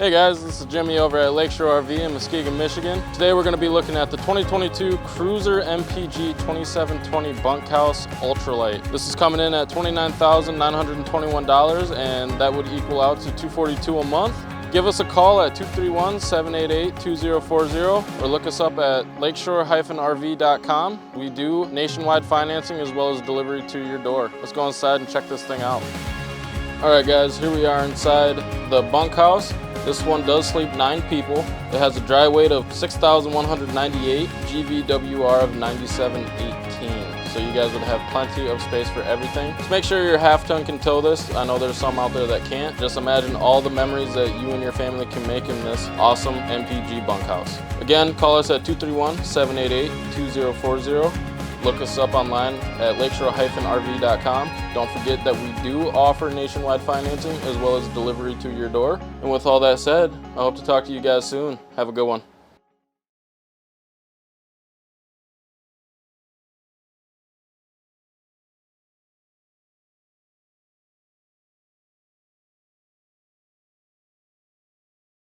Hey guys, this is Jimmy over at Lakeshore RV in Muskegon, Michigan. Today we're going to be looking at the 2022 Cruiser MPG 2720 Bunkhouse Ultralight. This is coming in at $29,921 and that would equal out to $242 a month. Give us a call at 231-788-2040 or look us up at lakeshore-rv.com. We do nationwide financing as well as delivery to your door. Let's go inside and check this thing out. All right guys, here we are inside the bunkhouse. This one does sleep 9 people. It has a dry weight of 6,198, GVWR of 9718. So you guys would have plenty of space for everything. Just make sure your half-ton can tow this. I know there's some out there that can't. Just imagine all the memories that you and your family can make in this awesome MPG bunkhouse. Again, call us at 231-788-2040. Look us up online at lakeshore-rv.com. Don't forget that we do offer nationwide financing as well as delivery to your door. And with all that said, I hope to talk to you guys soon. Have a good one.